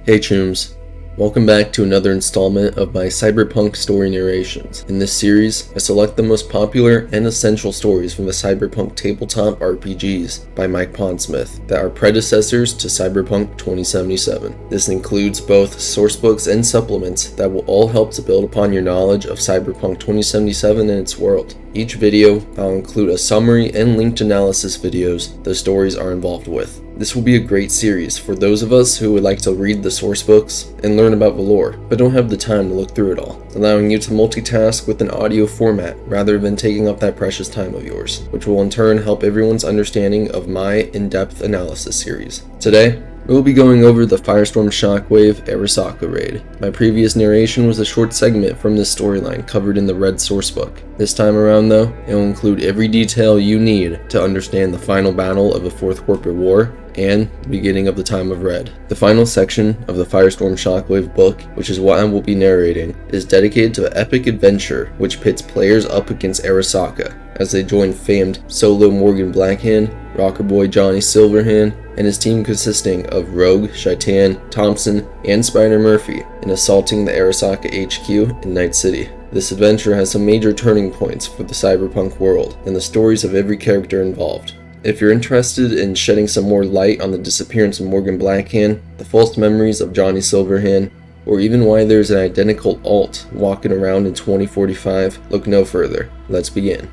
Hey Chooms, welcome back to another installment of my Cyberpunk story narrations. In this series, I select the most popular and essential stories from the Cyberpunk tabletop RPGs by Mike Pondsmith that are predecessors to Cyberpunk 2077. This includes both sourcebooks and supplements that will all help to build upon your knowledge of Cyberpunk 2077 and its world. Each video, I'll include a summary and linked analysis videos the stories are involved with. This will be a great series for those of us who would like to read the source books and learn about the lore, but don't have the time to look through it all, allowing you to multitask with an audio format rather than taking up that precious time of yours, which will in turn help everyone's understanding of my in-depth analysis series. Today, we will be going over the Firestorm Shockwave Arasaka Raid. My previous narration was a short segment from this storyline covered in the Red Sourcebook. This time around though, it will include every detail you need to understand the final battle of the Fourth Corporate War and the beginning of the Time of Red. The final section of the Firestorm Shockwave book, which is what I will be narrating, is dedicated to an epic adventure which pits players up against Arasaka as they join famed solo Morgan Blackhand, rocker boy Johnny Silverhand, and his team consisting of Rogue, Shaitan, Thompson, and Spider Murphy in assaulting the Arasaka HQ in Night City. This adventure has some major turning points for the cyberpunk world and the stories of every character involved. If you're interested in shedding some more light on the disappearance of Morgan Blackhand, the false memories of Johnny Silverhand, or even why there's an identical alt walking around in 2045, look no further. Let's begin.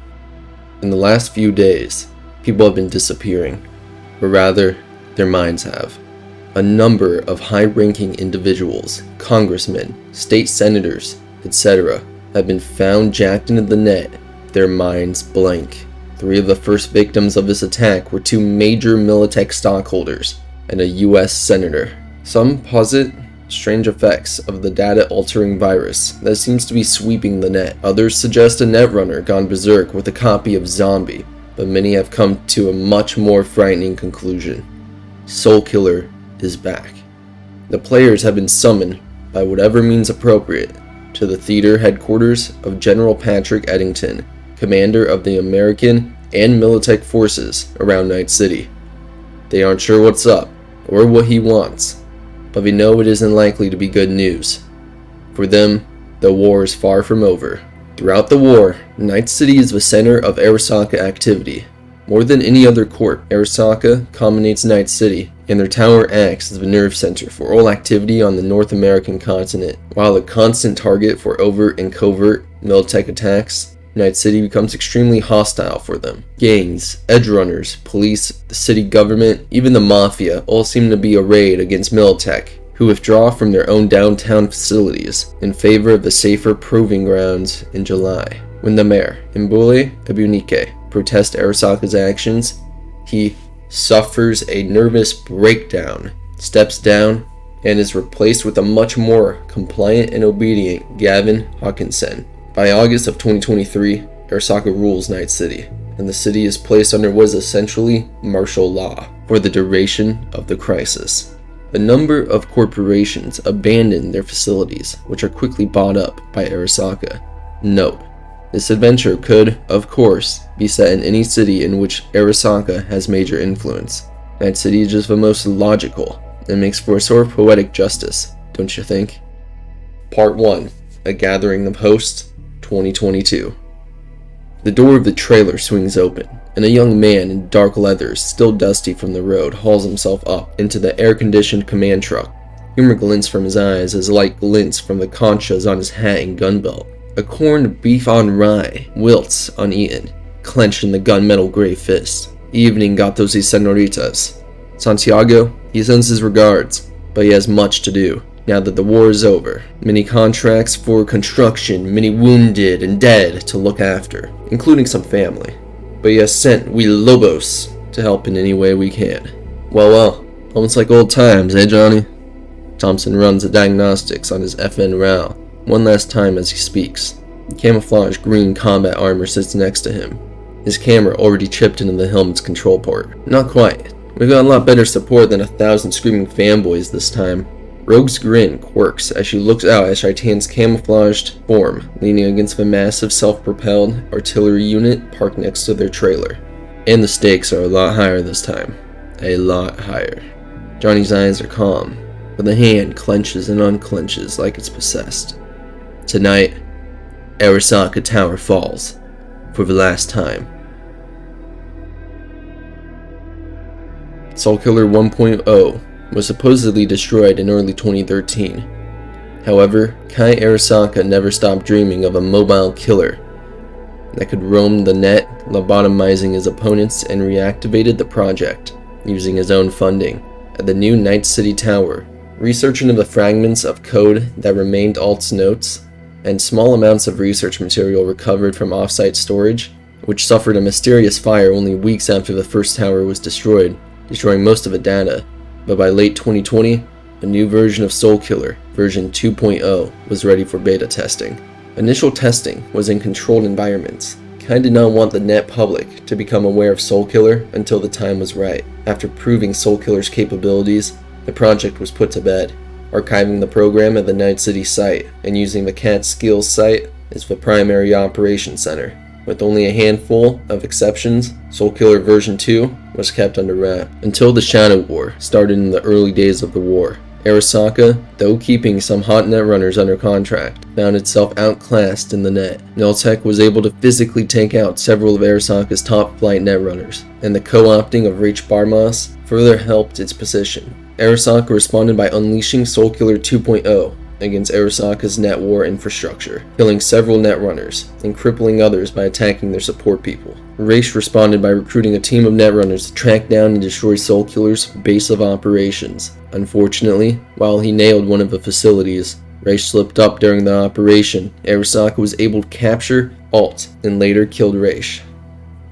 In the last few days, people have been disappearing, or rather, their minds have. A number of high-ranking individuals, congressmen, state senators, etc., have been found jacked into the net, their minds blank. 3 of the first victims of this attack were 2 major Militech stockholders and a US senator. Some posit strange effects of the data-altering virus that seems to be sweeping the net. Others suggest a netrunner gone berserk with a copy of Zombie, but many have come to a much more frightening conclusion. Soulkiller is back. The players have been summoned, by whatever means appropriate, to the theater headquarters of General Patrick Eddington, commander of the American and Militech forces around Night City. They aren't sure what's up, or what he wants, but they know it isn't likely to be good news. For them, the war is far from over. Throughout the war, Night City is the center of Arasaka activity. More than any other corp, Arasaka dominates Night City, and their tower acts as the nerve center for all activity on the North American continent. While a constant target for overt and covert Militech attacks, Night City becomes extremely hostile for them. Gangs, edge runners, police, the city government, even the mafia all seem to be arrayed against Militech, who withdraw from their own downtown facilities in favor of the safer proving grounds in July. When the mayor, Mbule Ebunike, protests Arasaka's actions, he suffers a nervous breakdown, steps down, and is replaced with a much more compliant and obedient Gavin Hawkinson. By August of 2023, Arasaka rules Night City, and the city is placed under what is essentially martial law for the duration of the crisis. A number of corporations abandon their facilities, which are quickly bought up by Arasaka. Note, this adventure could, of course, be set in any city in which Arasaka has major influence. Night City is just the most logical, and makes for a sort of poetic justice, don't you think? Part 1, A Gathering of Hosts, 2022. The door of the trailer swings open, and a young man in dark leathers, still dusty from the road, hauls himself up into the air-conditioned command truck. Humor glints from his eyes as light glints from the conchas on his hat and gun belt. A corned beef on rye wilts uneaten, clenched in the gunmetal gray fist. Evening, gatos y senoritas. Santiago, he sends his regards, but he has much to do. Now that the war is over, many contracts for construction, many wounded and dead to look after, including some family. But he has sent we Lobos to help in any way we can. Well, almost like old times, eh Johnny? Thompson runs the diagnostics on his FN RAL one last time as he speaks. Camouflage green combat armor sits next to him, his camera already chipped into the helmet's control port. Not quite. We've got a lot better support than 1,000 screaming fanboys this time. Rogue's grin quirks as she looks out at Shaitan's camouflaged form leaning against the massive self-propelled artillery unit parked next to their trailer. And the stakes are a lot higher this time. A lot higher. Johnny's eyes are calm, but the hand clenches and unclenches like it's possessed. Tonight, Arasaka Tower falls for the last time. Soulkiller 1.0 was supposedly destroyed in early 2013. However, Kai Arasaka never stopped dreaming of a mobile killer that could roam the net, lobotomizing his opponents, and reactivated the project using his own funding at the new Night City Tower. Research into the fragments of code that remained Alt's notes and small amounts of research material recovered from off-site storage, which suffered a mysterious fire only weeks after the first tower was destroyed, destroying most of the data. But by late 2020, a new version of Soulkiller, version 2.0, was ready for beta testing. Initial testing was in controlled environments. Kai did not want the net public to become aware of Soulkiller until the time was right. After proving Soulkiller's capabilities, the project was put to bed, archiving the program at the Night City site and using the CAT Skills site as the primary operation center. With only a handful of exceptions, Soulkiller version 2 was kept under wrap until the Shadow War started in the early days of the war. Arasaka, though keeping some hot netrunners under contract, found itself outclassed in the net. Nulltech was able to physically take out several of Arasaka's top flight netrunners, and the co-opting of Rach Barmas further helped its position. Arasaka responded by unleashing Soulkiller 2.0 against Arasaka's net war infrastructure, killing several netrunners and crippling others by attacking their support people. Raish responded by recruiting a team of netrunners to track down and destroy Soulkiller's base of operations. Unfortunately, while he nailed one of the facilities, Raish slipped up during the operation. Arasaka was able to capture Alt and later killed Raish.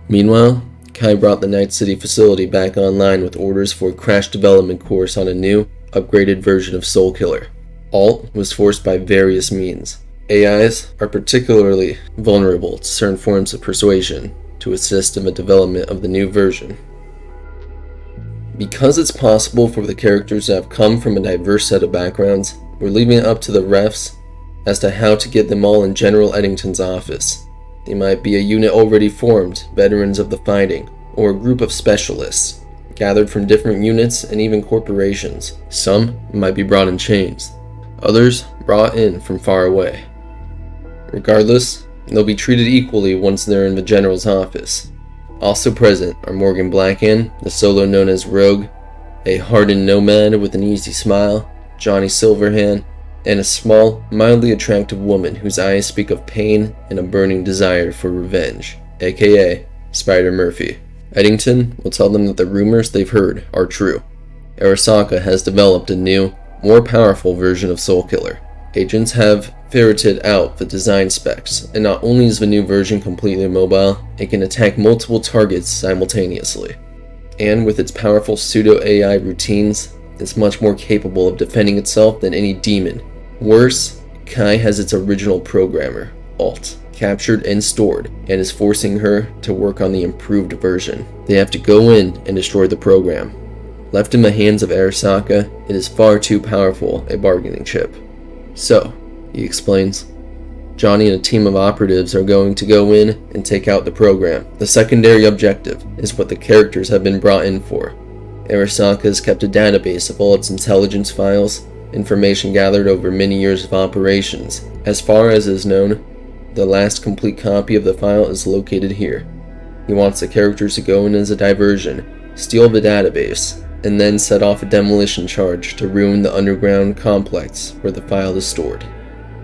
Meanwhile, Kai brought the Night City facility back online with orders for a crash development course on a new, upgraded version of Soulkiller. Alt was forced by various means. AIs are particularly vulnerable to certain forms of persuasion to assist in the development of the new version. Because it's possible for the characters to have come from a diverse set of backgrounds, we're leaving it up to the refs as to how to get them all in General Eddington's office. They might be a unit already formed, veterans of the fighting, or a group of specialists, gathered from different units and even corporations. Some might be brought in chains, others brought in from far away. Regardless, they'll be treated equally once they're in the General's office. Also present are Morgan Blackhand, the solo known as Rogue, a hardened nomad with an easy smile, Johnny Silverhand, and a small, mildly attractive woman whose eyes speak of pain and a burning desire for revenge, aka Spider Murphy. Eddington will tell them that the rumors they've heard are true. Arasaka has developed a new, more powerful version of Soulkiller. Agents have ferreted out the design specs, and not only is the new version completely mobile, it can attack multiple targets simultaneously. And with its powerful pseudo-AI routines, it's much more capable of defending itself than any demon. Worse, Kai has its original programmer, Alt, captured and stored, and is forcing her to work on the improved version. They have to go in and destroy the program. Left in the hands of Arasaka, it is far too powerful a bargaining chip. So, he explains, Johnny and a team of operatives are going to go in and take out the program. The secondary objective is what the characters have been brought in for. Arasaka has kept a database of all its intelligence files, information gathered over many years of operations. As far as is known, the last complete copy of the file is located here. He wants the characters to go in as a diversion, steal the database, and then set off a demolition charge to ruin the underground complex where the file is stored.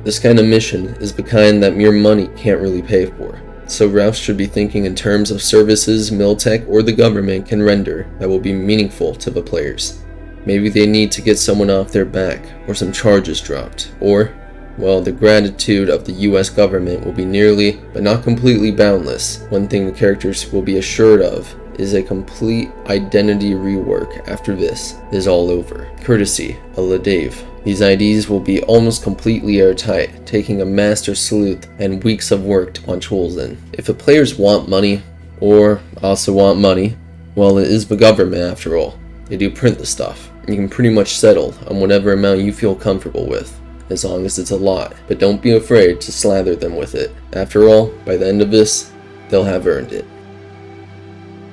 This kind of mission is the kind that mere money can't really pay for, so refs should be thinking in terms of services Miltech or the government can render that will be meaningful to the players. Maybe they need to get someone off their back, or some charges dropped, or, well, the gratitude of the US government will be nearly, but not completely boundless. One thing the characters will be assured of is a complete identity rework after this is all over, courtesy of Ladave. These IDs will be almost completely airtight, taking a master sleuth and weeks of work to punch holes in. If the players want money, or also want money, well, it is the government after all. They do print the stuff. You can pretty much settle on whatever amount you feel comfortable with, as long as it's a lot, but don't be afraid to slather them with it. After all, by the end of this, they'll have earned it.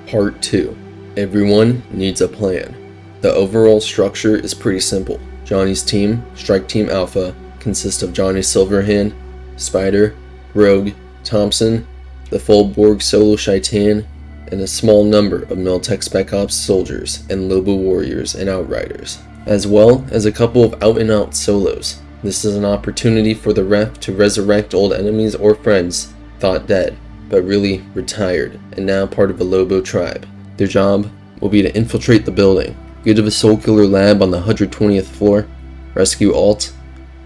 Part 2. Everyone needs a plan. The overall structure is pretty simple. Johnny's team, Strike Team Alpha, consists of Johnny Silverhand, Spider, Rogue, Thompson, the full Borg Solo Shaitan, and a small number of Militech Spec Ops soldiers and Lobo warriors and outriders, as well as a couple of out-and-out solos. This is an opportunity for the ref to resurrect old enemies or friends thought dead, but really retired, and now part of a Lobo tribe. Their job will be to infiltrate the building, get to the Soul Killer lab on the 120th floor, rescue Alt,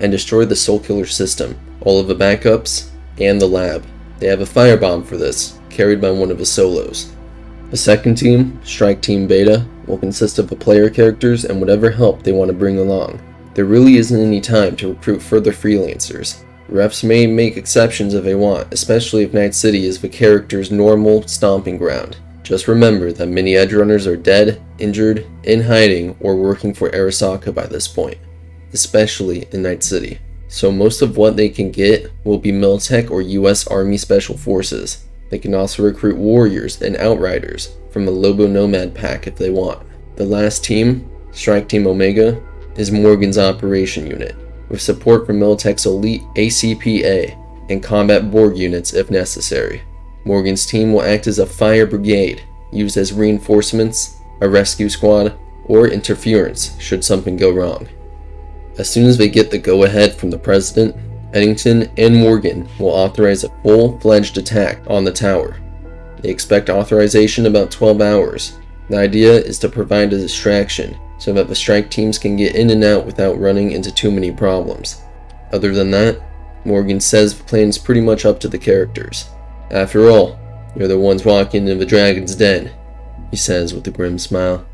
and destroy the Soul Killer system, all of the backups, and the lab. They have a firebomb for this, carried by one of the solos. The second team, Strike Team Beta, will consist of the player characters and whatever help they want to bring along. There really isn't any time to recruit further freelancers. Refs may make exceptions if they want, especially if Night City is the character's normal stomping ground. Just remember that many edge runners are dead, injured, in hiding, or working for Arasaka by this point, especially in Night City. So most of what they can get will be Militech or US Army Special Forces. They can also recruit warriors and outriders from the Lobo Nomad pack if they want. The last team, Strike Team Omega, is Morgan's operation unit, with support from Militech's elite ACPA and combat Borg units if necessary. Morgan's team will act as a fire brigade, used as reinforcements, a rescue squad, or interference should something go wrong. As soon as they get the go-ahead from the President, Eddington and Morgan will authorize a full-fledged attack on the tower. They expect authorization about 12 hours. The idea is to provide a distraction so that the strike teams can get in and out without running into too many problems. Other than that, Morgan says the plan is pretty much up to the characters. After all, you're the ones walking into the dragon's den, he says with a grim smile.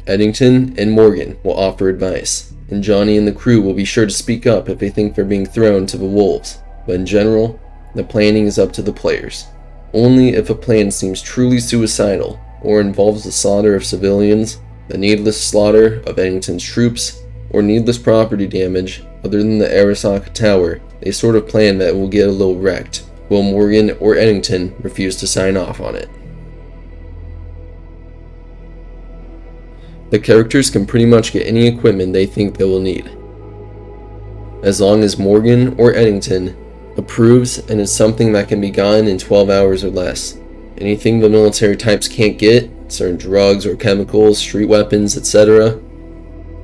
Eddington and Morgan will offer advice, and Johnny and the crew will be sure to speak up if they think they're being thrown to the wolves, but in general, the planning is up to the players. Only if a plan seems truly suicidal or involves the slaughter of civilians, the needless slaughter of Eddington's troops, or needless property damage other than the Arasaka Tower, they sort of plan that it will get a little wrecked, will Morgan or Eddington refuse to sign off on it. The characters can pretty much get any equipment they think they will need, as long as Morgan or Eddington approves and it's something that can be gotten in 12 hours or less. Anything the military types can't get, certain drugs or chemicals, street weapons, etc.,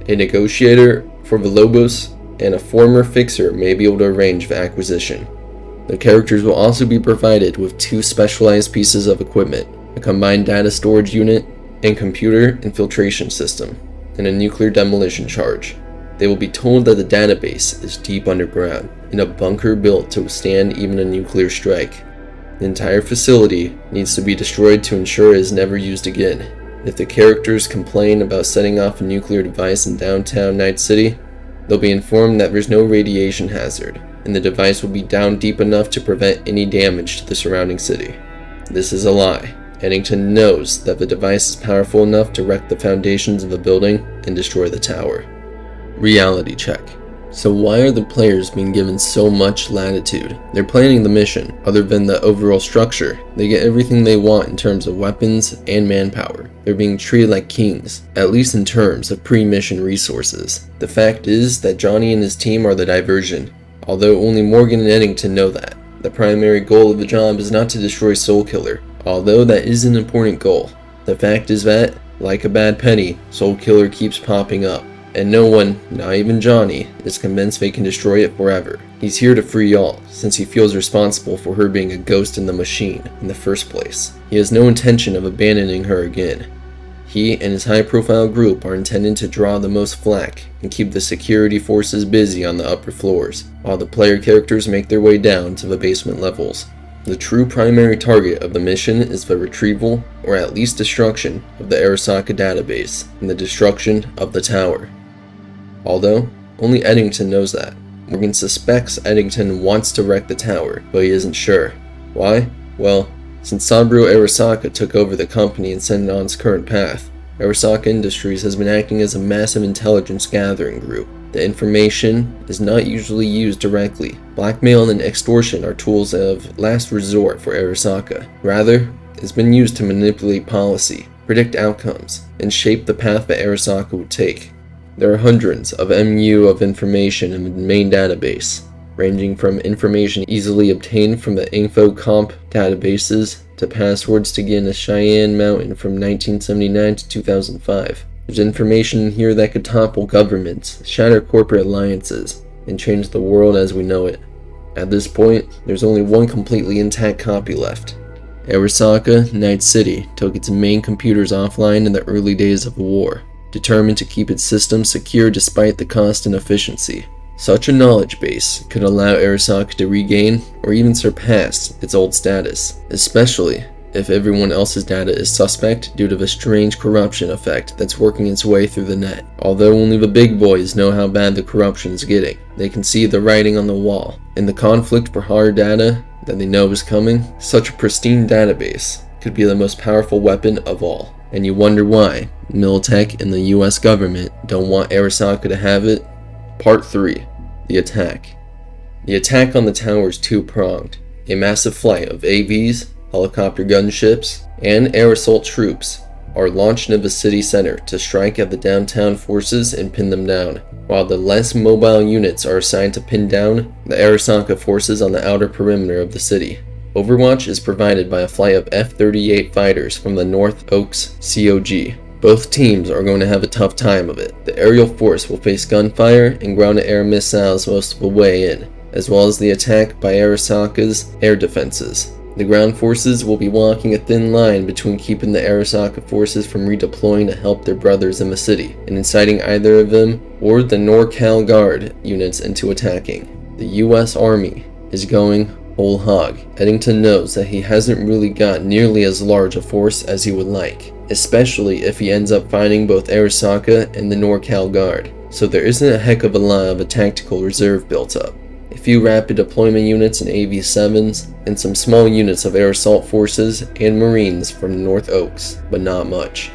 a negotiator for the Lobos and a former fixer may be able to arrange the acquisition. The characters will also be provided with 2 specialized pieces of equipment, a combined data storage unit and computer infiltration system, and a nuclear demolition charge. They will be told that the database is deep underground, in a bunker built to withstand even a nuclear strike. The entire facility needs to be destroyed to ensure it is never used again. If the characters complain about setting off a nuclear device in downtown Night City, they'll be informed that there's no radiation hazard, and the device will be down deep enough to prevent any damage to the surrounding city. This is a lie. Eddington knows that the device is powerful enough to wreck the foundations of the building and destroy the tower. Reality check. So why are the players being given so much latitude? They're planning the mission. Other than the overall structure, they get everything they want in terms of weapons and manpower. They're being treated like kings, at least in terms of pre-mission resources. The fact is that Johnny and his team are the diversion, although only Morgan and Eddington know that. The primary goal of the job is not to destroy Soul Killer, although that is an important goal. The fact is that, like a bad penny, Soul Killer keeps popping up, and no one, not even Johnny, is convinced they can destroy it forever. He's here to free Alt, since he feels responsible for her being a ghost in the machine in the first place. He has no intention of abandoning her again. He and his high-profile group are intended to draw the most flack and keep the security forces busy on the upper floors, while the player characters make their way down to the basement levels. The true primary target of the mission is the retrieval, or at least destruction, of the Arasaka database and the destruction of the tower. Although, only Eddington knows that. Morgan suspects Eddington wants to wreck the tower, but he isn't sure. Why? Well, since Saburo Arasaka took over the company and sent it on its current path, Arasaka Industries has been acting as a massive intelligence gathering group. The information is not usually used directly. Blackmail and extortion are tools of last resort for Arasaka. Rather, it's been used to manipulate policy, predict outcomes, and shape the path that Arasaka would take. There are hundreds of MU of information in the main database, ranging from information easily obtained from the InfoComp databases to passwords to get in a Cheyenne Mountain from 1979 to 2005. There's information in here that could topple governments, shatter corporate alliances, and change the world as we know it. At this point, there's only one completely intact copy left. Arasaka, Night City, took its main computers offline in the early days of the war, determined to keep its systems secure despite the cost and efficiency. Such a knowledge base could allow Arasaka to regain or even surpass its old status, especially if everyone else's data is suspect due to the strange corruption effect that's working its way through the net. Although only the big boys know how bad the corruption is getting, they can see the writing on the wall. In the conflict for hard data that they know is coming, such a pristine database could be the most powerful weapon of all. And you wonder why Militech and the US government don't want Arasaka to have it? Part 3. The Attack. The attack on the tower is two-pronged. A massive flight of AVs, helicopter gunships, and air assault troops are launched into the city center to strike at the downtown forces and pin them down, while the less mobile units are assigned to pin down the Arasaka forces on the outer perimeter of the city. Overwatch is provided by a flight of F-38 fighters from the North Oaks COG. Both teams are going to have a tough time of it. The aerial force will face gunfire and ground-to-air missiles most of the way in, as well as the attack by Arasaka's air defenses. The ground forces will be walking a thin line between keeping the Arasaka forces from redeploying to help their brothers in the city, and inciting either of them or the NorCal Guard units into attacking. The US Army is going whole hog. Eddington knows that he hasn't really got nearly as large a force as he would like, especially if he ends up finding both Arasaka and the NorCal Guard, so there isn't a heck of a lot of a tactical reserve built up. A few rapid deployment units and AV-7s, and some small units of air assault forces and Marines from North Oaks, but not much.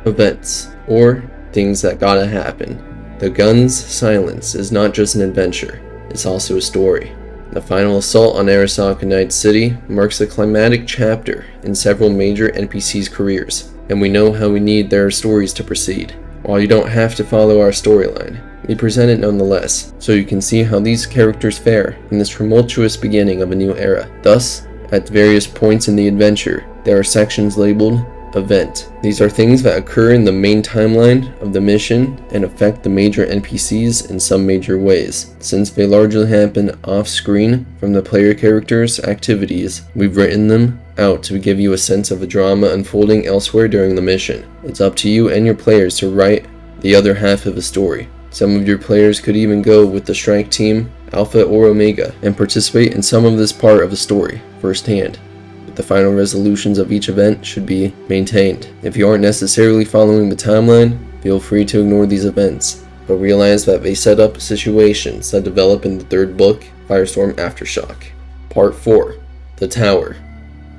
Events, or things that gotta happen. The gun's silence is not just an adventure, it's also a story. The final assault on Arasaka Night City marks a climatic chapter in several major NPCs' careers, and we know how we need their stories to proceed. While you don't have to follow our storyline, we present it nonetheless, so you can see how these characters fare in this tumultuous beginning of a new era. Thus, at various points in the adventure, there are sections labeled Event. These are things that occur in the main timeline of the mission and affect the major NPCs in some major ways. Since they largely happen off-screen from the player characters' activities, we've written them out to give you a sense of the drama unfolding elsewhere during the mission. It's up to you and your players to write the other half of the story. Some of your players could even go with the strike team, Alpha or Omega, and participate in some of this part of the story firsthand. But the final resolutions of each event should be maintained. If you aren't necessarily following the timeline, feel free to ignore these events, but realize that they set up situations that develop in the third book, Firestorm Aftershock. Part 4. The Tower.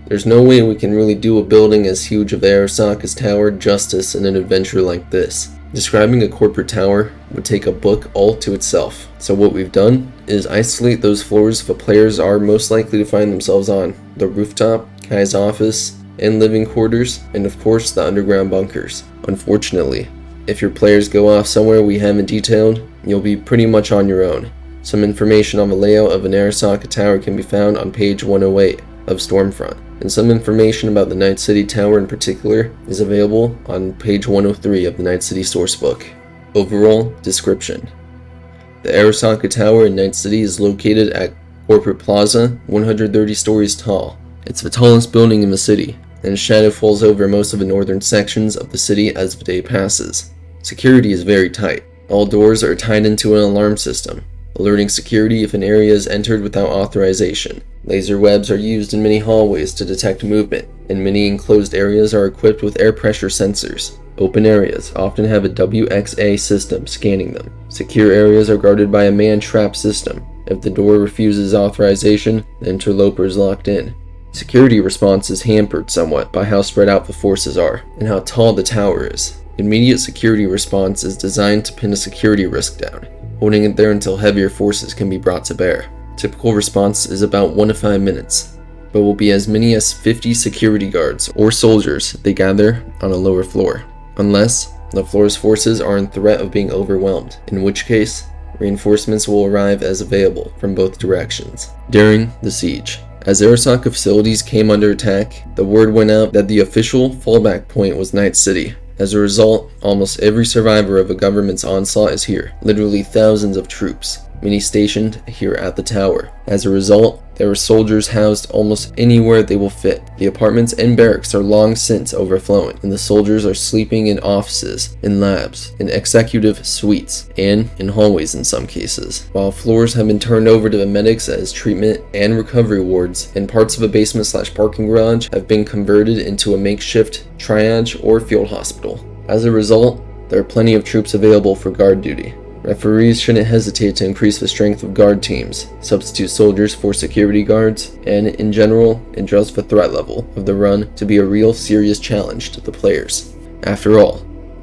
There's no way we can really do a building as huge of Arasaka's tower justice in an adventure like this. Describing a corporate tower would take a book all to itself. So what we've done is isolate those floors the players are most likely to find themselves on. The rooftop, Kai's office, and living quarters, and of course the underground bunkers. Unfortunately, if your players go off somewhere we haven't detailed, you'll be pretty much on your own. Some information on the layout of an Arasaka tower can be found on page 108 of Stormfront, and some information about the Night City Tower in particular is available on page 103 of the Night City Sourcebook. Overall description. The Arasaka Tower in Night City is located at Corporate Plaza, 130 stories tall. It's the tallest building in the city, and its shadow falls over most of the northern sections of the city as the day passes. Security is very tight. All doors are tied into an alarm system, alerting security if an area is entered without authorization. Laser webs are used in many hallways to detect movement, and many enclosed areas are equipped with air pressure sensors. Open areas often have a WXA system scanning them. Secure areas are guarded by a man-trap system. If the door refuses authorization, the interloper is locked in. Security response is hampered somewhat by how spread out the forces are, and how tall the tower is. Immediate security response is designed to pin a security risk down, holding it there until heavier forces can be brought to bear. Typical response is about 1 to 5 minutes, but will be as many as 50 security guards or soldiers they gather on a lower floor, unless the floor's forces are in threat of being overwhelmed, in which case, reinforcements will arrive as available from both directions. During the siege, as Arasaka facilities came under attack, the word went out that the official fallback point was Night City. As a result, almost every survivor of a government's onslaught is here, literally thousands of troops, many stationed here at the tower. As a result, there are soldiers housed almost anywhere they will fit. The apartments and barracks are long since overflowing, and the soldiers are sleeping in offices, in labs, in executive suites, and in hallways in some cases. While floors have been turned over to the medics as treatment and recovery wards, and parts of a basement/parking garage have been converted into a makeshift triage or field hospital. As a result, there are plenty of troops available for guard duty. Referees shouldn't hesitate to increase the strength of guard teams, substitute soldiers for security guards, and in general, adjust the threat level of the run to be a real serious challenge to the players. After all,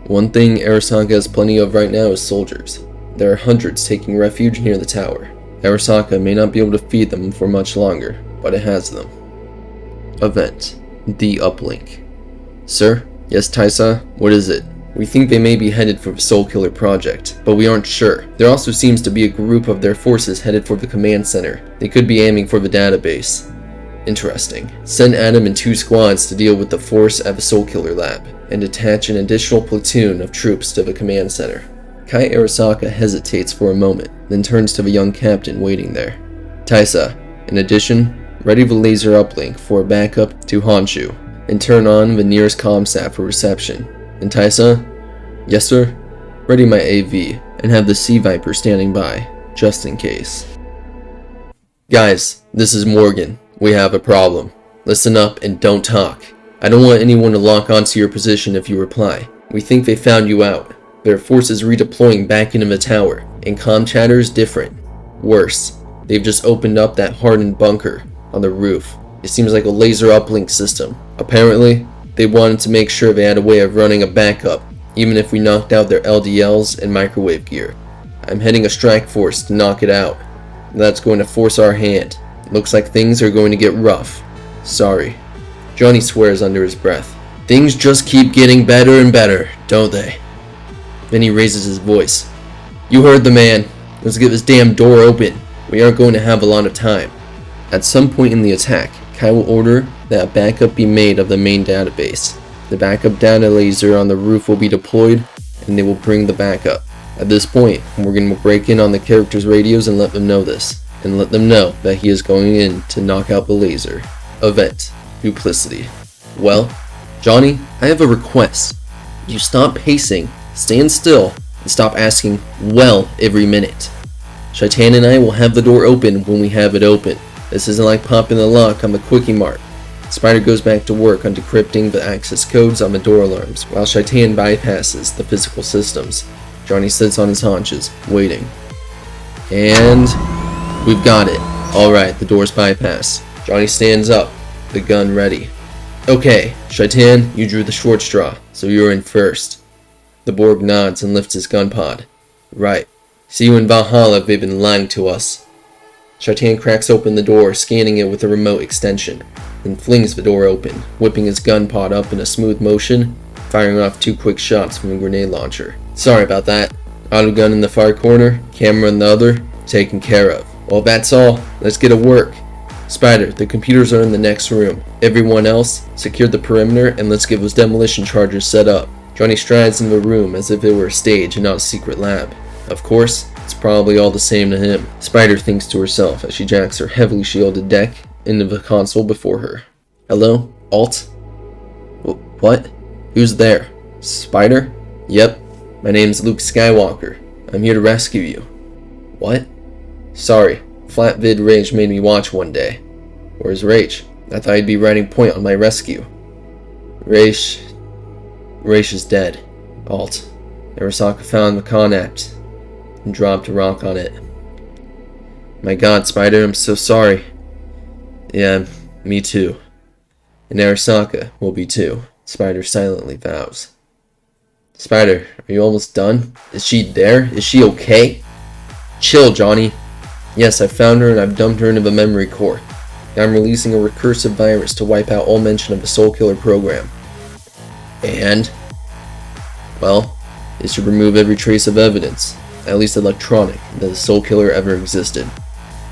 one thing Arasaka has plenty of right now is soldiers. There are hundreds taking refuge near the tower. Arasaka may not be able to feed them for much longer, but it has them. Event: The Uplink. Sir? Yes, Taisa? What is it? We think they may be headed for the Soul Killer project, but we aren't sure. There also seems to be a group of their forces headed for the command center. They could be aiming for the database. Interesting. Send Adam and 2 squads to deal with the force at the Soul Killer lab, and attach an additional platoon of troops to the command center. Kai Arasaka hesitates for a moment, then turns to the young captain waiting there. Taisa, in addition, ready the laser uplink for a backup to Honshu, and turn on the nearest comsat for reception. And Taisa? Yes, sir? Ready my AV, and have the Sea Viper standing by, just in case. Guys, this is Morgan. We have a problem. Listen up and don't talk. I don't want anyone to lock onto your position if you reply. We think they found you out. Their forces redeploying back into the tower, and comm chatter is different. Worse, they've just opened up that hardened bunker on the roof. It seems like a laser uplink system. Apparently, they wanted to make sure they had a way of running a backup, even if we knocked out their LDLs and microwave gear. I'm heading a strike force to knock it out. That's going to force our hand. Looks like things are going to get rough. Sorry. Johnny swears under his breath. Things just keep getting better and better, don't they? Then he raises his voice. You heard the man. Let's get this damn door open. We aren't going to have a lot of time. At some point in the attack, Kai will order that a backup be made of the main database. The backup data laser on the roof will be deployed, and they will bring the backup. At this point, Morgan will break in on the characters' radios and let them know this, and let them know that he is going in to knock out the laser. Event: Duplicity. Well, Johnny, I have a request. You stop pacing, stand still, and stop asking, well, every minute. Shaitan and I will have the door open when we have it open. This isn't like popping the lock on the Quickie Mart. Spider goes back to work on decrypting the access codes on the door alarms, while Shaitan bypasses the physical systems. Johnny sits on his haunches, waiting. And we've got it. Alright, the door's bypassed. Johnny stands up, the gun ready. Okay, Shaitan, you drew the short straw, so you're in first. The Borg nods and lifts his gun pod. Right. See you in Valhalla if they've been lying to us. Shaitan cracks open the door, scanning it with a remote extension, then flings the door open, whipping his gun pod up in a smooth motion, firing off 2 quick shots from a grenade launcher. Sorry about that. Auto gun in the far corner, camera in the other, taken care of. Well, that's all. Let's get to work. Spider, the computers are in the next room. Everyone else, secure the perimeter and let's get those demolition charges set up. Johnny strides into the room as if it were a stage and not a secret lab. Of course, it's probably all the same to him. Spider thinks to herself as she jacks her heavily shielded deck into the console before her. Hello? Alt? What? Who's there? Spider? Yep. My name's Luke Skywalker. I'm here to rescue you. What? Sorry. Flat vid Rage made me watch one day. Where's Rage? I thought he'd be writing point on my rescue. Rage is dead. Alt. Arasaka found the Connapt and dropped a rock on it. My god, Spider, I'm so sorry. Yeah, me too. And Arasaka will be too, Spider silently vows. Spider, are you almost done? Is she there? Is she okay? Chill, Johnny. Yes, I found her and I've dumped her into the memory core. I'm releasing a recursive virus to wipe out all mention of the Soul Killer program. And? Well, is to remove every trace of evidence, at least electronic, that the Soul Killer ever existed.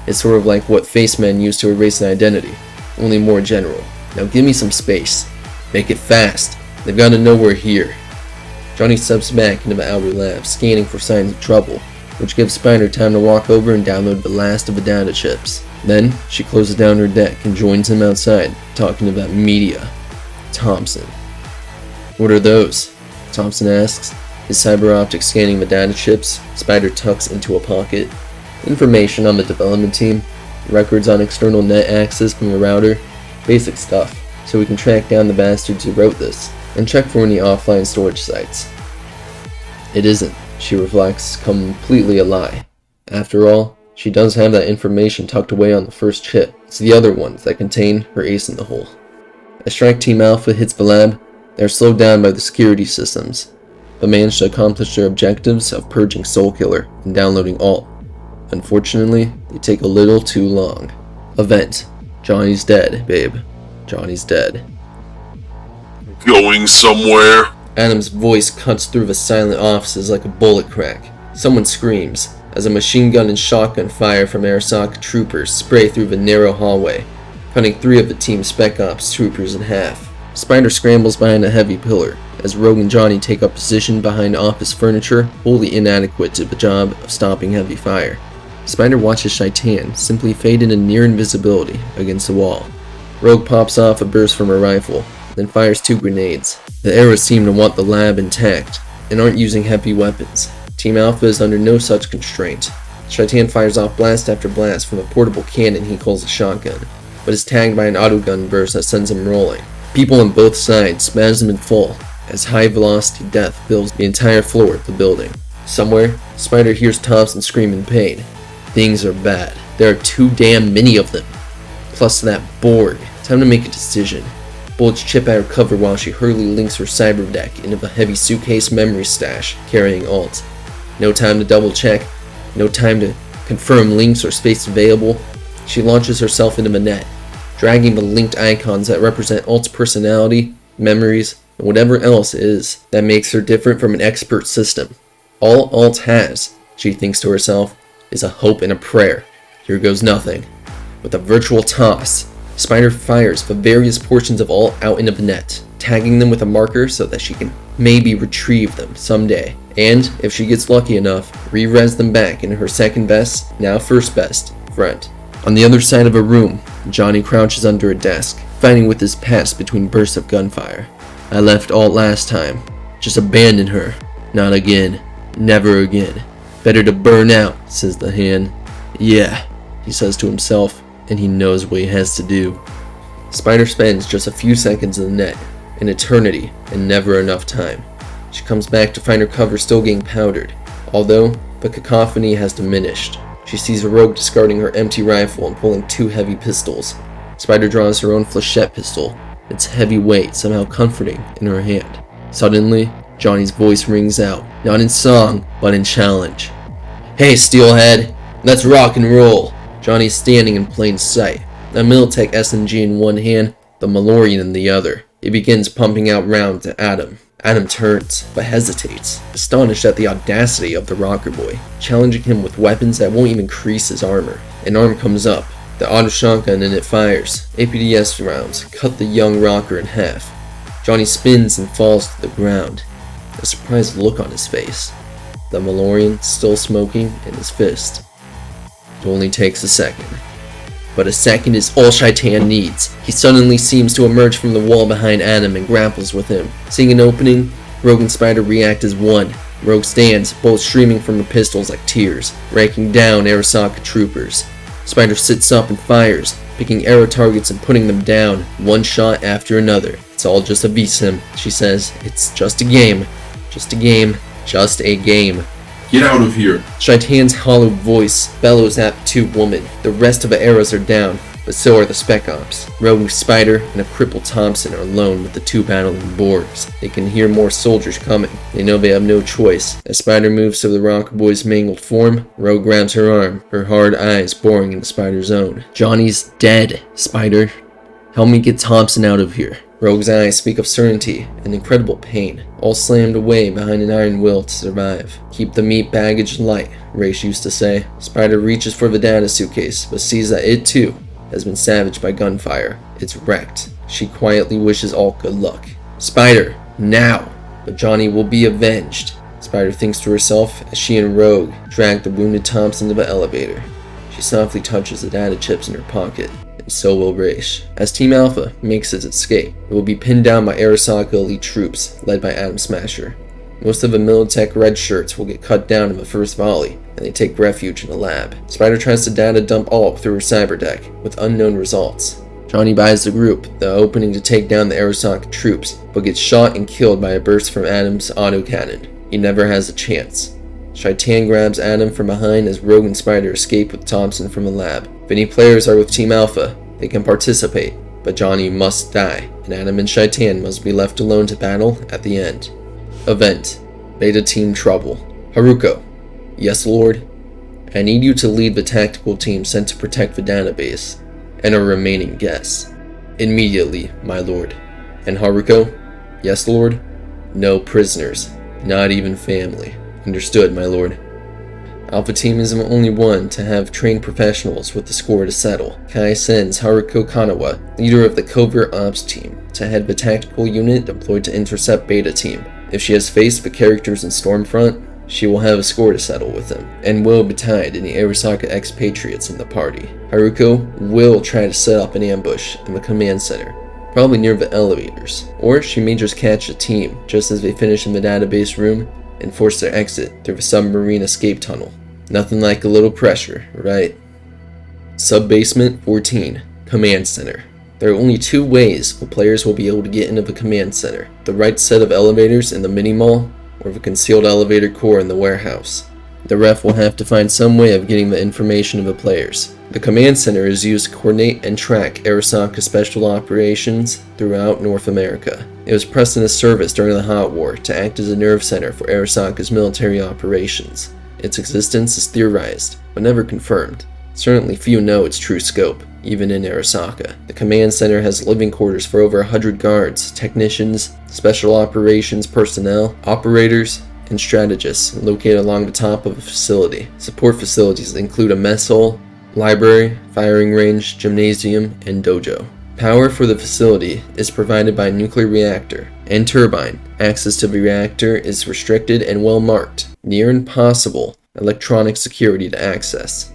It's sort of like what Facemen used to erase an identity, only more general. Now give me some space. Make it fast. They've got to know we're here. Johnny steps back into the outer lab, scanning for signs of trouble, which gives Spider time to walk over and download the last of the data chips. Then, she closes down her deck and joins him outside, talking about media. Thompson. What are those? Thompson asks, his cyber optic scanning the data chips. Spider tucks into a pocket. Information on the development team, records on external net access from the router, basic stuff, so we can track down the bastards who wrote this, and check for any offline storage sites. It isn't, she reflects, completely a lie. After all, she does have that information tucked away on the first chip. It's the other ones that contain her ace in the hole. As Strike Team Alpha hits the lab, they are slowed down by the security systems, but manage to accomplish their objectives of purging Soul Killer and downloading Alt. Unfortunately, they take a little too long. Event. Johnny's dead, babe. Johnny's dead. Going somewhere? Adam's voice cuts through the silent offices like a bullet crack. Someone screams, as a machine gun and shotgun fire from Arasaka troopers spray through the narrow hallway, cutting 3 of the team's Spec Ops troopers in half. Spider scrambles behind a heavy pillar, as Rogue and Johnny take up position behind office furniture wholly inadequate to the job of stopping heavy fire. Spider watches Shaitan simply fade into near invisibility against the wall. Rogue pops off a burst from her rifle, then fires 2 grenades. The arrows seem to want the lab intact, and aren't using heavy weapons. Team Alpha is under no such constraint. Shaitan fires off blast after blast from a portable cannon he calls a shotgun, but is tagged by an autogun burst that sends him rolling. People on both sides spasm in full, as high-velocity death fills the entire floor of the building. Somewhere, Spider hears Thompson scream in pain. Things are bad. There are too damn many of them. Plus that Borg. Time to make a decision. Bullets chip at her cover while she hurriedly links her cyber deck into the heavy suitcase memory stash carrying Alt. No time to double check. No time to confirm links or space available. She launches herself into the net, dragging the linked icons that represent Alt's personality, memories, and whatever else it is that makes her different from an expert system. All Alt has, she thinks to herself, is a hope and a prayer. Here goes nothing. With a virtual toss, Spider fires the various portions of Alt out into the net, tagging them with a marker so that she can maybe retrieve them someday, and, if she gets lucky enough, re-res them back into her second best, now first best, friend. On the other side of a room, Johnny crouches under a desk, fighting with his past between bursts of gunfire. I left Alt last time. Just abandon her. Not again. Never again. Better to burn out, says the hand. Yeah, he says to himself, and he knows what he has to do. Spider spends just a few seconds in the net, an eternity, and never enough time. She comes back to find her cover still getting powdered, although the cacophony has diminished. She sees a Rogue discarding her empty rifle and pulling 2 heavy pistols. Spider draws her own flechette pistol, its heavy weight somehow comforting in her hand. Suddenly, Johnny's voice rings out, not in song, but in challenge. Hey, Steelhead, let's rock and roll. Johnny's standing in plain sight, a Militech SMG in one hand, the Malorian in the other. He begins pumping out rounds to Adam. Adam turns, but hesitates, astonished at the audacity of the rocker boy, challenging him with weapons that won't even crease his armor. An arm comes up, the auto shotgun, and it fires. APDS rounds cut the young rocker in half. Johnny spins and falls to the ground, a surprised look on his face. The Malorian still smoking in his fist. It only takes a second. But a second is all Shaitan needs. He suddenly seems to emerge from the wall behind Adam and grapples with him. Seeing an opening, Rogue and Spider react as one. Rogue stands, bullets streaming from her pistols like tears, raking down Arasaka troopers. Spider sits up and fires, picking arrow targets and putting them down, one shot after another. It's all just a V-sim, she says. It's just a game. Just a game. Just a game. Get out of here. Shaitan's hollow voice bellows at the 2 women. The rest of the arrows are down, but so are the Spec Ops. Rogue, Spider, and a crippled Thompson are alone with the 2 battling Borgs. They can hear more soldiers coming. They know they have no choice. As Spider moves to the rocker boy's mangled form, Rogue grabs her arm, her hard eyes boring into Spider's own. Johnny's dead, Spider. Help me get Thompson out of here. Rogue's eyes speak of certainty and incredible pain, all slammed away behind an iron will to survive. Keep the meat baggage light, Raish used to say. Spider reaches for the data suitcase, but sees that it too has been savaged by gunfire. It's wrecked. She quietly wishes all good luck. Spider, now! But Johnny will be avenged. Spider thinks to herself as she and Rogue drag the wounded Thompson to the elevator. She softly touches the data chips in her pocket, and so will Raish. As Team Alpha makes its escape, it will be pinned down by Arasaka elite troops, led by Atom Smasher. Most of the Militech red shirts will get cut down in the first volley, and they take refuge in a lab. Spider tries to data dump all through her cyber deck, with unknown results. Johnny buys the group the opening to take down the Arasaka troops, but gets shot and killed by a burst from Adam's autocannon. He never has a chance. Shaitan grabs Adam from behind as Rogue and Spider escape with Thompson from the lab. If any players are with Team Alpha, they can participate, but Johnny must die, and Adam and Shaitan must be left alone to battle at the end. Event: Beta Team Trouble. Haruko. Yes, Lord? I need you to lead the tactical team sent to protect the database, and our remaining guests. Immediately, my lord. And Haruko? Yes, Lord? No prisoners, not even family. Understood, my lord. Alpha Team is the only one to have trained professionals with the score to settle. Kai sends Haruko Kanawa, leader of the Covert Ops Team, to head the tactical unit deployed to intercept Beta Team. If she has faced the characters in Stormfront, she will have a score to settle with them, and will be tied in the Arasaka expatriates in the party. Haruko will try to set up an ambush in the command center, probably near the elevators, or she may just catch the team just as they finish in the database room and force their exit through the submarine escape tunnel. Nothing like a little pressure, right? Sub-Basement 14, Command Center. There are only two ways the players will be able to get into the command center: the right set of elevators in the mini-mall, or the concealed elevator core in the warehouse. The ref will have to find some way of getting the information of the players. The command center is used to coordinate and track Arasaka special operations throughout North America. It was pressed into service during the Hot War to act as a nerve center for Arasaka's military operations. Its existence is theorized, but never confirmed. Certainly few know its true scope, even in Arasaka. The command center has living quarters for over 100 guards, technicians, special operations personnel, operators, and strategists located along the top of the facility. Support facilities include a mess hall, library, firing range, gymnasium, and dojo. Power for the facility is provided by a nuclear reactor and turbine. Access to the reactor is restricted and well marked. Near impossible electronic security to access.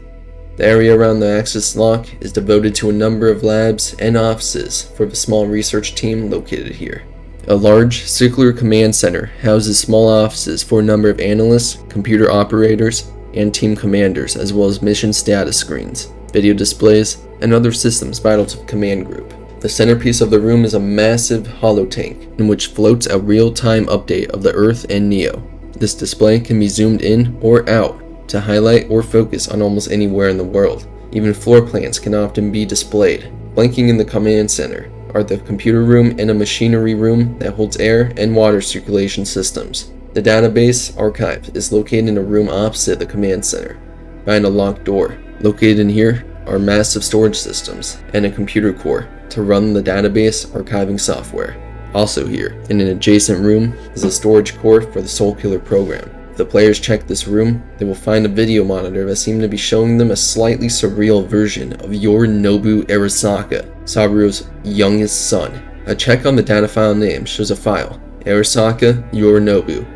The area around the access lock is devoted to a number of labs and offices for the small research team located here. A large, circular command center houses small offices for a number of analysts, computer operators, and team commanders, as well as mission status screens, video displays, and other systems vital to the command group. The centerpiece of the room is a massive holotank in which floats a real-time update of the Earth and Neo. This display can be zoomed in or out to highlight or focus on almost anywhere in the world. Even floor plans can often be displayed. Flanking in the command center are the computer room and a machinery room that holds air and water circulation systems. The database archive is located in a room opposite the command center, behind a locked door. Located in here are massive storage systems and a computer core to run the database archiving software. Also here, in an adjacent room, is a storage core for the Soul Killer program. If the players check this room, they will find a video monitor that seems to be showing them a slightly surreal version of Yorinobu Arasaka, Saburo's youngest son. A check on the data file name shows a file, Arasaka Yorinobu,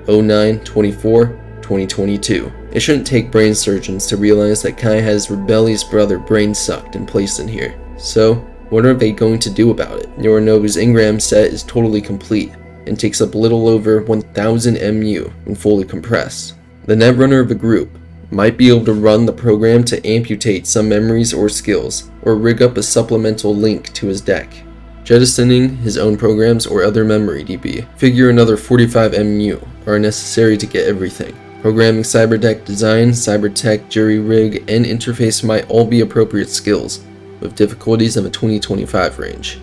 09/24/2022. It shouldn't take brain surgeons to realize that Kai has his rebellious brother brain sucked and placed in here. So, what are they going to do about it? Yorinobu's engram set is totally complete and takes up little over 1000 MU when fully compressed. The netrunner of the group might be able to run the program to amputate some memories or skills, or rig up a supplemental link to his deck. Jettisoning his own programs or other memory DB. Figure another 45 MU are necessary to get everything. Programming cyberdeck design, cybertech, jury rig, and interface might all be appropriate skills, with difficulties in the 2025 range.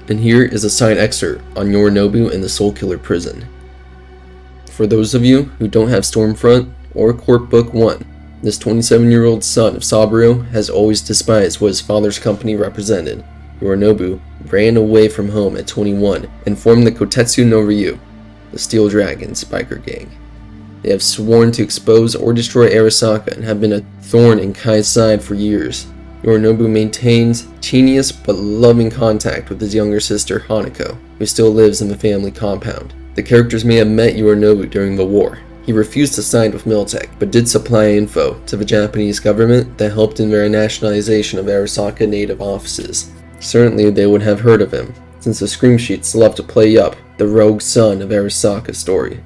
And here is a side excerpt on Yorinobu and the Soul Killer prison. For those of you who don't have Stormfront or Corp Book 1, this 27-year-old son of Saburo has always despised what his father's company represented. Yorinobu ran away from home at 21 and formed the Kotetsu no Ryu, the Steel Dragons biker gang. They have sworn to expose or destroy Arasaka and have been a thorn in Kai's side for years. Yorinobu maintains tenuous but loving contact with his younger sister Hanako, who still lives in the family compound. The characters may have met Yorinobu during the war. He refused to side with Militech, but did supply info to the Japanese government that helped in their nationalization of Arasaka native offices. Certainly they would have heard of him, since the scream sheets love to play up the rogue son of Arasaka story.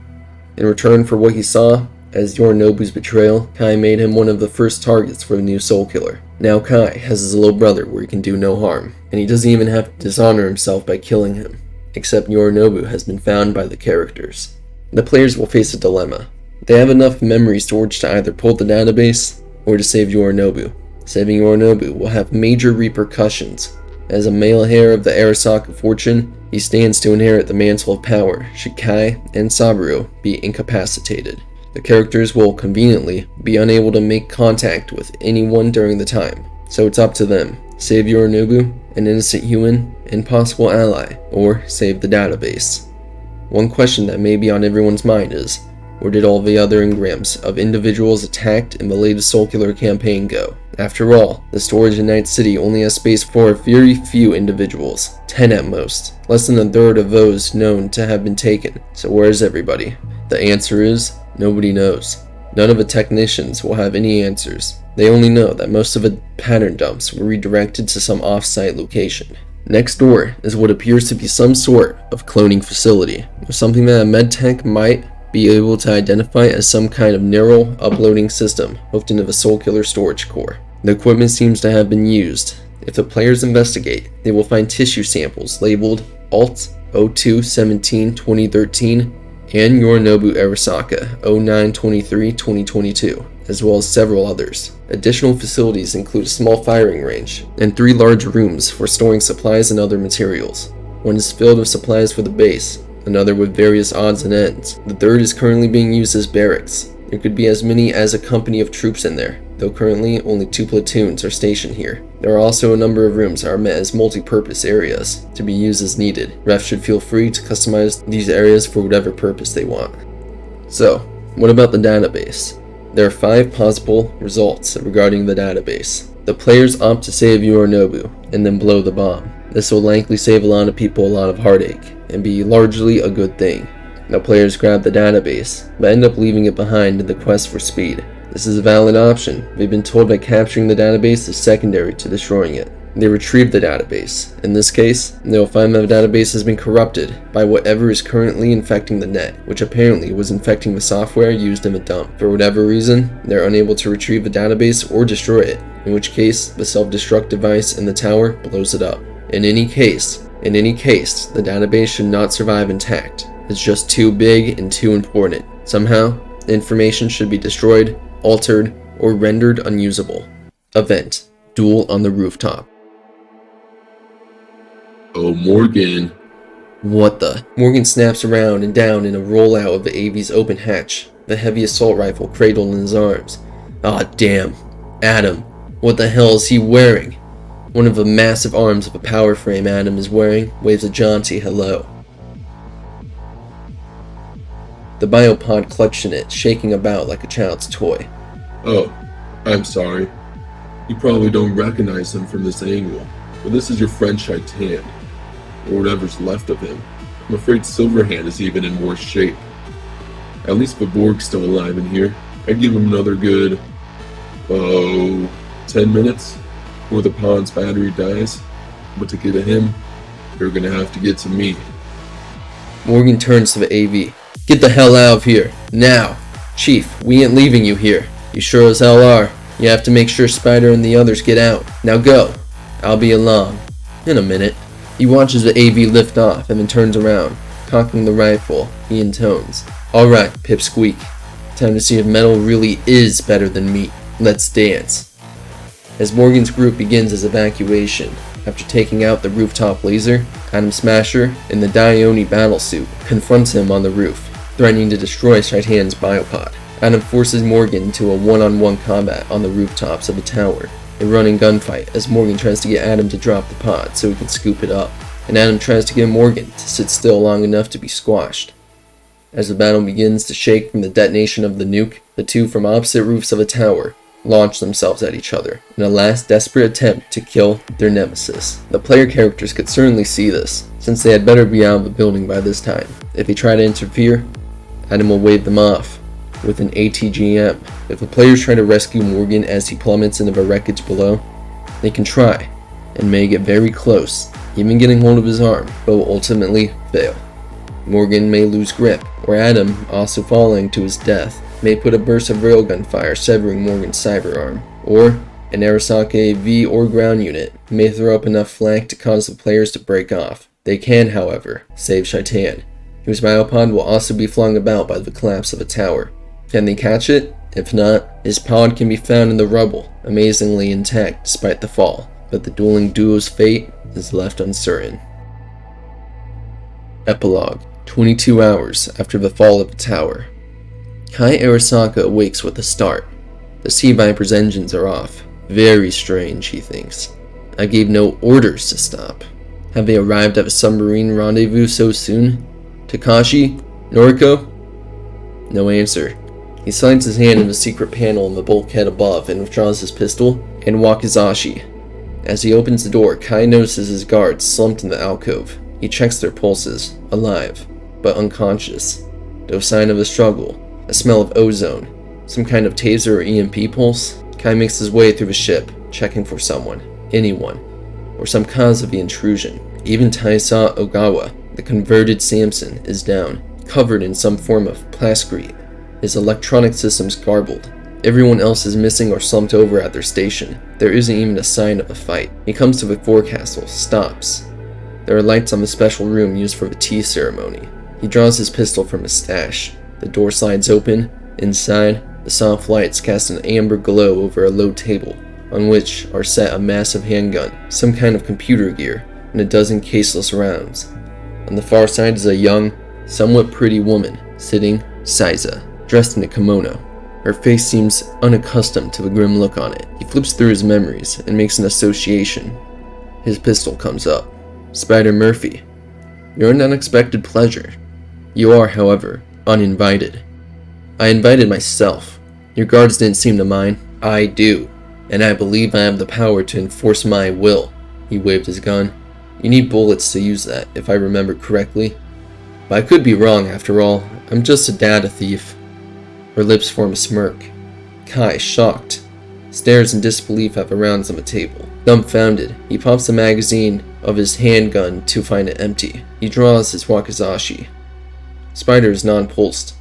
In return for what he saw as Yorinobu's betrayal, Kai made him one of the first targets for the new Soul Killer. Now Kai has his little brother where he can do no harm, and he doesn't even have to dishonor himself by killing him, except Yorinobu has been found by the characters. The players will face a dilemma. They have enough memory storage to either pull the database or to save Yorinobu. Saving Yorinobu will have major repercussions. As a male heir of the Arasaka fortune, he stands to inherit the mantle of power should Kai and Saburo be incapacitated. The characters will conveniently be unable to make contact with anyone during the time, so it's up to them. Save Yorinobu, an innocent human and possible ally, or save the database. One question that may be on everyone's mind is, where did all the other engrams of individuals attacked in the latest Soul Killer campaign go? After all, the storage in Night City only has space for very few individuals, 10 at most, less than a third of those known to have been taken, so where is everybody? The answer is, nobody knows. None of the technicians will have any answers. They only know that most of the pattern dumps were redirected to some off-site location. Next door is what appears to be some sort of cloning facility, or something that a medtech might be able to identify as some kind of neural uploading system hooked into the Soul Killer storage core. The equipment seems to have been used. If the players investigate, they will find tissue samples labeled Alt 02-17-2013 and Yorinobu Arasaka 09-23-2022, as well as several others. Additional facilities include a small firing range and 3 large rooms for storing supplies and other materials. One is filled with supplies for the base, another with various odds and ends. The third is currently being used as barracks. There could be as many as a company of troops in there, though currently only 2 platoons are stationed here. There are also a number of rooms that are meant as multi-purpose areas, to be used as needed. Refs should feel free to customize these areas for whatever purpose they want. So, what about the database? There are 5 possible results regarding the database. The players opt to save Yorinobu, and then blow the bomb. This will likely save a lot of people a lot of heartache, and be largely a good thing. The players grab the database, but end up leaving it behind in the quest for speed. This is a valid option. They've been told that capturing the database is secondary to destroying it. They retrieve the database. In this case, they will find that the database has been corrupted by whatever is currently infecting the net, which apparently was infecting the software used in the dump. For whatever reason, they're unable to retrieve the database or destroy it, in which case, the self-destruct device in the tower blows it up. In any case, the database should not survive intact. It's just too big and too important. Somehow, the information should be destroyed, altered, or rendered unusable. Event: Duel on the Rooftop. Oh, Morgan. What the? Morgan snaps around and down in a rollout of the AV's open hatch, the heavy assault rifle cradled in his arms. Ah, damn. Adam. What the hell is he wearing? One of the massive arms of a power frame Adam is wearing waves a jaunty hello. The biopod clutched in it, shaking about like a child's toy. Oh, I'm sorry. You probably don't recognize him from this angle, but this is your friend Shaitan, or whatever's left of him. I'm afraid Silverhand is even in worse shape. At least Viborg's still alive in here. I'd give him another good, 10 minutes before the pod's battery dies. But to get to him, you're gonna have to get to me. Morgan turns to the AV. Get the hell out of here, now! Chief, we ain't leaving you here. You sure as hell are. You have to make sure Spider and the others get out. Now go. I'll be along. In a minute. He watches the AV lift off and then turns around. Cocking the rifle, he intones. Alright, Pipsqueak. Time to see if metal really is better than meat. Let's dance. As Morgan's group begins his evacuation, after taking out the rooftop laser, Adam Smasher, in the Dione battlesuit, confronts him on the roof, threatening to destroy Shaitan's biopod. Adam forces Morgan into a one-on-one combat on the rooftops of the tower. A running gunfight as Morgan tries to get Adam to drop the pod so he can scoop it up, and Adam tries to get Morgan to sit still long enough to be squashed. As the battle begins to shake from the detonation of the nuke, the two from opposite roofs of a tower launch themselves at each other in a last desperate attempt to kill their nemesis. The player characters could certainly see this, since they had better be out of the building by this time. If they try to interfere, Adam will wave them off with an ATGM. If the players try to rescue Morgan as he plummets into the wreckage below, they can try, and may get very close, even getting hold of his arm, but will ultimately fail. Morgan may lose grip, or Adam, also falling to his death, may put a burst of railgun fire severing Morgan's cyber arm, or an Arasaka V or ground unit may throw up enough flank to cause the players to break off. They can, however, save Shaitan, whose biopod will also be flung about by the collapse of a tower. Can they catch it? If not, his pod can be found in the rubble, amazingly intact despite the fall, but the dueling duo's fate is left uncertain. Epilogue. 22 hours after the fall of the tower. Kai Arasaka awakes with a start. The Sea Viper's engines are off. Very strange, he thinks. I gave no orders to stop. Have they arrived at a submarine rendezvous so soon? Takashi? Noriko? No answer. He slides his hand in the secret panel in the bulkhead above and withdraws his pistol and wakizashi. As he opens the door, Kai notices his guards slumped in the alcove. He checks their pulses, alive, but unconscious. No sign of a struggle, a smell of ozone, some kind of taser or EMP pulse. Kai makes his way through the ship, checking for someone, anyone, or some cause of the intrusion. Even Taisa Ogawa, the converted Samson, is down, covered in some form of plascrete, his electronic systems garbled. Everyone else is missing or slumped over at their station. There isn't even a sign of a fight. He comes to the forecastle, stops. There are lights on the special room used for the tea ceremony. He draws his pistol from his stash. The door slides open. Inside, the soft lights cast an amber glow over a low table, on which are set a massive handgun, some kind of computer gear, and a dozen caseless rounds. On the far side is a young, somewhat pretty woman, sitting, Saiza, dressed in a kimono. Her face seems unaccustomed to the grim look on it. He flips through his memories and makes an association. His pistol comes up. Spider Murphy, you're an unexpected pleasure. You are, however, uninvited. I invited myself. Your guards didn't seem to mind. I do, and I believe I have the power to enforce my will. He waved his gun. You need bullets to use that, if I remember correctly. But I could be wrong, after all. I'm just a data thief. Her lips form a smirk. Kai, shocked, stares in disbelief at the rounds on the table. Dumbfounded, he pops the magazine of his handgun to find it empty. He draws his wakizashi. Spider is non-pulsed.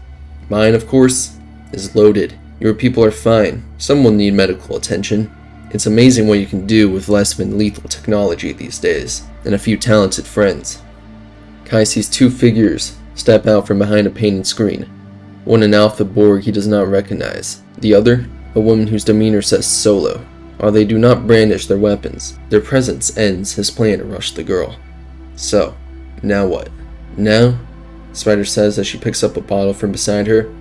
Mine, of course, is loaded. Your people are fine. Some will need medical attention. It's amazing what you can do with less than lethal technology these days, and a few talented friends. Kai sees two figures step out from behind a painted screen. One an Alpha Borg he does not recognize. The other, a woman whose demeanor says solo. While they do not brandish their weapons, their presence ends his plan to rush the girl. So, now what? Now, Spider says as she picks up a bottle from beside her,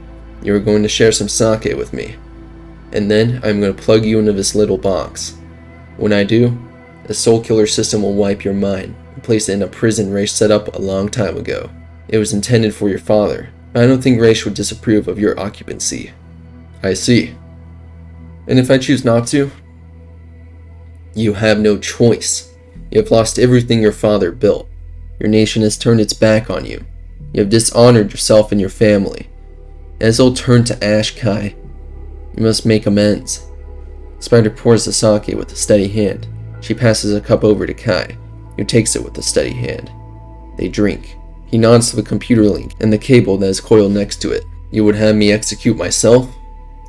you are going to share some sake with me. And then I'm going to plug you into this little box. When I do, the soul killer system will wipe your mind and place it in a prison Raish set up a long time ago. It was intended for your father, but I don't think Raish would disapprove of your occupancy. I see. And if I choose not to? You have no choice. You have lost everything your father built. Your nation has turned its back on you. You have dishonored yourself and your family. As it'll turn to ash, Kai, you must make amends. Spider pours the sake with a steady hand. She passes a cup over to Kai, who takes it with a steady hand. They drink. He nods to the computer link and the cable that is coiled next to it. You would have me execute myself?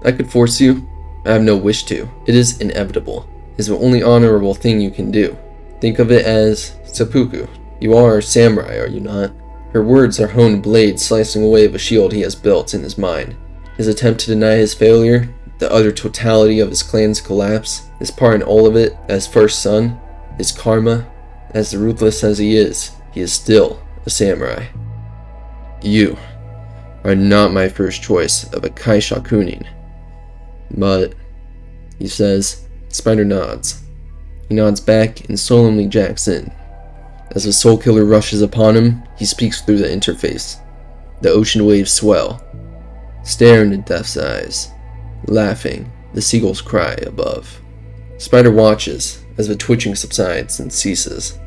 I could force you. I have no wish to. It is inevitable. It is the only honorable thing you can do. Think of it as seppuku. You are a samurai, are you not? Her words are honed blades slicing away the shield he has built in his mind. His attempt to deny his failure, the utter totality of his clan's collapse, his part in all of it as first son, his karma, as ruthless as he is still a samurai. You are not my first choice of a kaishakunin. But, he says, Spider nods. He nods back and solemnly jacks in. As the soul killer rushes upon him, he speaks through the interface. The ocean waves swell. Stare into Death's eyes. Laughing, the seagulls cry above. Spider watches as the twitching subsides and ceases.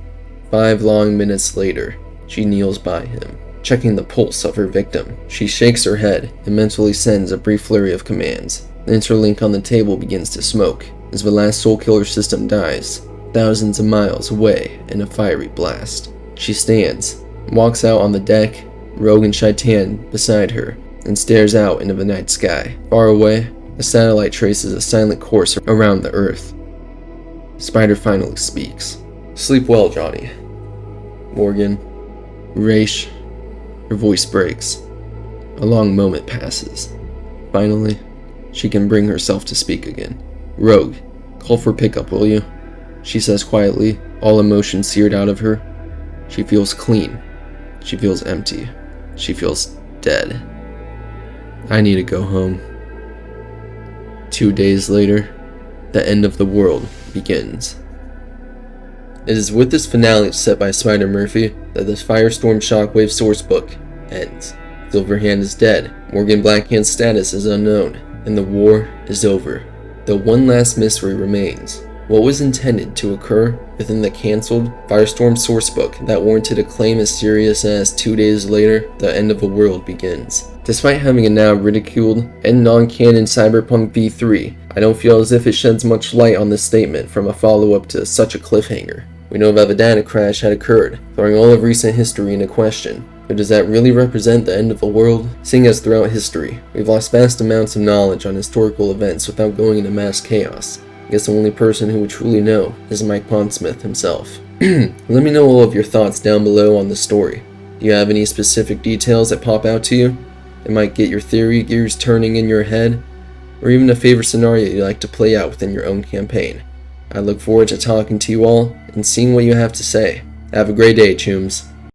5 long minutes later, she kneels by him, checking the pulse of her victim. She shakes her head and mentally sends a brief flurry of commands. The interlink on the table begins to smoke as the last soul killer system dies, thousands of miles away in a fiery blast. She stands, walks out on the deck, Rogue and Shaitan beside her, and stares out into the night sky. Far away, a satellite traces a silent course around the Earth. Spider finally speaks. Sleep well, Johnny. Morgan. Raish. Her voice breaks. A long moment passes. Finally, she can bring herself to speak again. Rogue, call for pickup, will you? She says quietly, all emotion seared out of her. She feels clean. She feels empty. She feels dead. I need to go home. 2 days later, the end of the world begins. It is with this finale set by Spider Murphy that this Firestorm Shockwave Sourcebook ends. Silverhand is dead, Morgan Blackhand's status is unknown, and the war is over. Though one last mystery remains. What was intended to occur within the cancelled Firestorm Sourcebook that warranted a claim as serious as 2 days later, the end of the world begins? Despite having a now ridiculed and non-canon Cyberpunk V3, I don't feel as if it sheds much light on this statement from a follow-up to such a cliffhanger. We know that the data crash had occurred, throwing all of recent history into question. But does that really represent the end of the world? Seeing as throughout history, we've lost vast amounts of knowledge on historical events without going into mass chaos. I guess the only person who would truly know is Mike Pondsmith himself. Let me know all of your thoughts down below on the story. Do you have any specific details that pop out to you? It might get your theory gears turning in your head, or even a favorite scenario you'd like to play out within your own campaign. I look forward to talking to you all and seeing what you have to say. Have a great day, Chooms.